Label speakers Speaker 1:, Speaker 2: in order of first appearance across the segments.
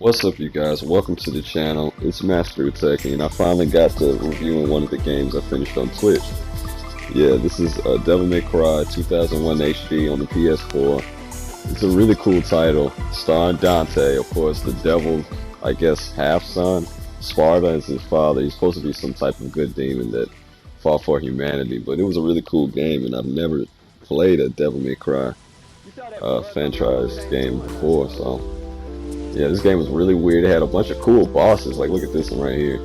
Speaker 1: What's up, you guys? Welcome to the channel. It's Master Tech, and I finally got to reviewing one of the games I finished on Twitch. Yeah, this is Devil May Cry 2001 HD on the PS4. It's a really cool title, starring Dante, of course, the devil, I guess, half-son. Sparta is his father. He's supposed to be some type of good demon that fought for humanity, but it was a really cool game, and I've never played a Devil May Cry franchise game before, so yeah, this game was really weird. It had a bunch of cool bosses. Like, look at this one right here.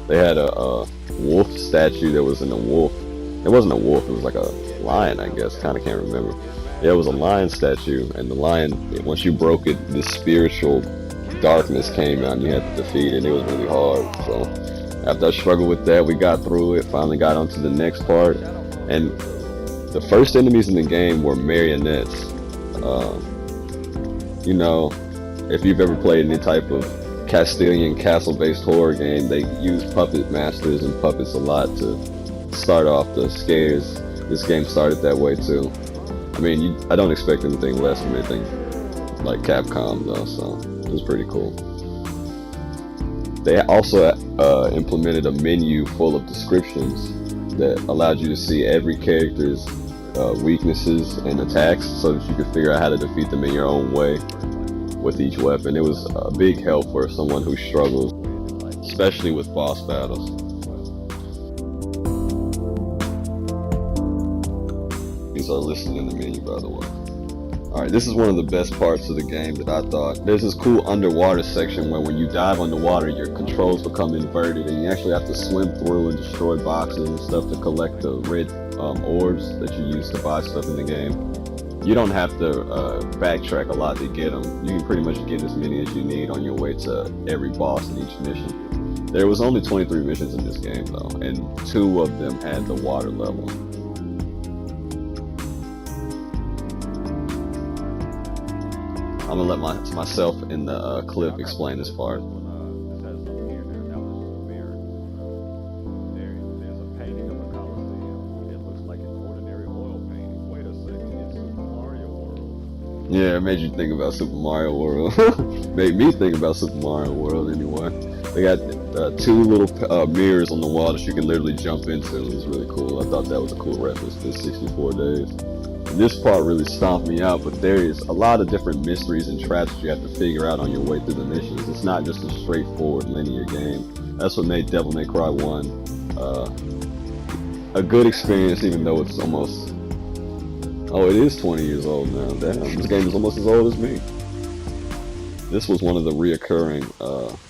Speaker 1: They had a wolf statue that was in a wolf. It wasn't a wolf, it was like a lion, I guess. Kind of can't remember. Yeah, it was a lion statue, and the lion, once you broke it, this spiritual darkness came out and you had to defeat it. It was really hard. So after I struggled with that, we got through it, finally got onto the next part. And the first enemies in the game were marionettes. You know, if you've ever played any type of Castilian castle-based horror game, they use puppet masters and puppets a lot to start off the scares. This game started that way too. I mean, I don't expect anything less from anything like Capcom though, so it was pretty cool. They also implemented a menu full of descriptions that allowed you to see every character's weaknesses and attacks so that you could figure out how to defeat them in your own way with each weapon. It was a big help for someone who struggles, especially with boss battles. These are listed in the menu, by the way. Alright, this is one of the best parts of the game that I thought. There's this cool underwater section where when you dive underwater, your controls become inverted and you actually have to swim through and destroy boxes and stuff to collect the red orbs that you use to buy stuff in the game. You don't have to backtrack a lot to get them. You can pretty much get as many as you need on your way to every boss in each mission. There was only 23 missions in this game though, and 2 of them had the water level. I'm gonna let myself in the clip explain this part. Yeah, it made you think about Super Mario World. Made me think about Super Mario World anyway. They got 2 little mirrors on the wall that you can literally jump into. It was really cool. I thought that was a cool reference to 64 days. And this part really stomped me out, but there is a lot of different mysteries and traps you have to figure out on your way through the missions. It's not just a straightforward linear game. That's what made Devil May Cry 1 a good experience, even though it's almost... Oh, it is 20 years old now. Damn, this game is almost as old as me. This was one of the reoccurring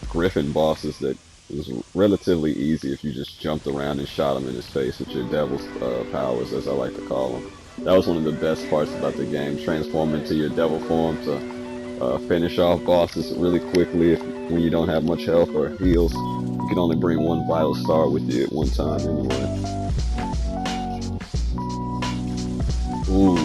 Speaker 1: Griffin bosses that was relatively easy if you just jumped around and shot him in his face with your devil's powers, as I like to call them. That was one of the best parts about the game, transforming into your devil form to finish off bosses really quickly when you don't have much health or heals. You can only bring 1 vital star with you at one time anyway. Ooh,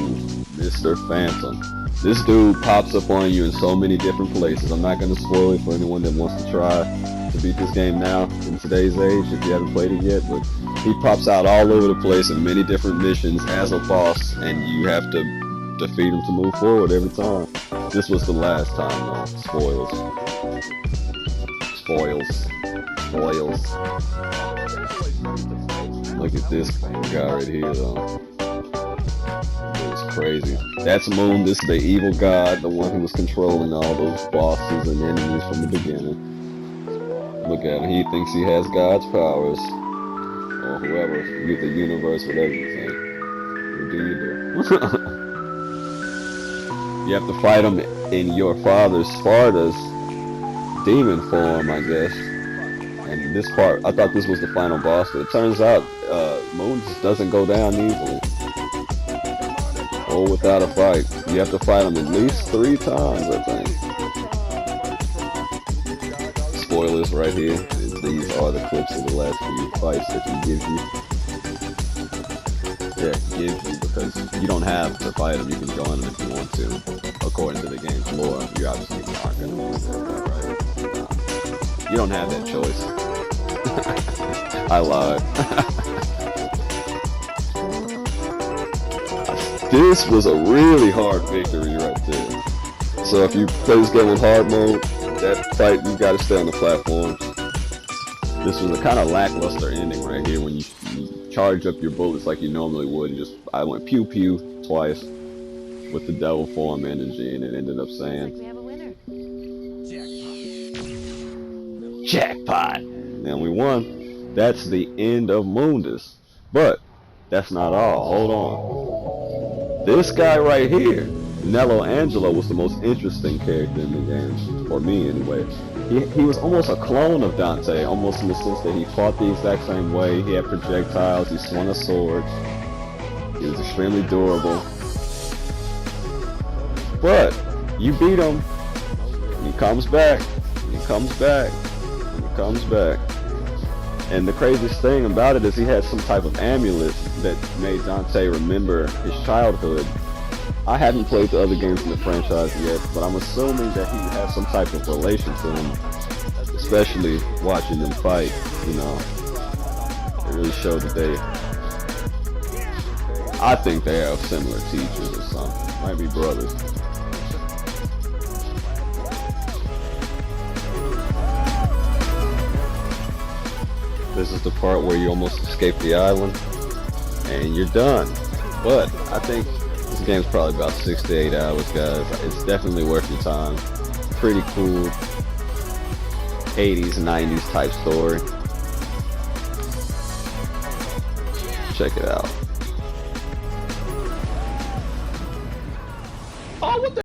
Speaker 1: Mr. Phantom. This dude pops up on you in so many different places. I'm not going to spoil it for anyone that wants to try to beat this game now in today's age if you haven't played it yet, but he pops out all over the place in many different missions as a boss, and you have to defeat him to move forward every time. This was the last time though. Spoils. Look at this guy right here though. Crazy. That's Moon. This is the evil god, the one who was controlling all those bosses and enemies from the beginning. Look at him. He thinks he has God's powers, or whoever, the universe, whatever you think. What do you do? You have to fight him in your father Sparta's demon form, I guess. And this part, I thought this was the final boss, but it turns out Moon just doesn't go down easily. Or without a fight. You have to fight him at least 3 times, I think. Spoilers right here. These are the clips of the last few fights that he gives you. Yeah, he gives you because you don't have to fight him. You can join him if you want to. According to the game's lore, you obviously aren't going to do that, right? No. You don't have that choice. I lied. This was a really hard victory right there. So if you play this game on hard mode, that fight, you gotta stay on the platforms. This was a kind of lackluster ending right here when you charge up your bullets like you normally would, and just I went pew pew twice with the devil form energy, and it ended up saying,
Speaker 2: We have a winner.
Speaker 1: jackpot! And we won. That's the end of Mundus. But that's not all. Hold on. This guy right here, Nello Angelo, was the most interesting character in the game, for me anyway. He was almost a clone of Dante, almost in the sense that he fought the exact same way. He had projectiles, he swung a sword, he was extremely durable. But you beat him, and he comes back, and he comes back, and he comes back. And the craziest thing about it is he had some type of amulet that made Dante remember his childhood. I haven't played the other games in the franchise yet, but I'm assuming that he has some type of relation to him, especially watching them fight, you know. It really showed that I think they have similar teachers or something. Might be brothers. This is the part where you almost escape the island and you're done. But I think this game's probably about 6 to 8 hours, guys. It's definitely worth your time. Pretty cool 80s, 90s type story. Check it out. Oh, what the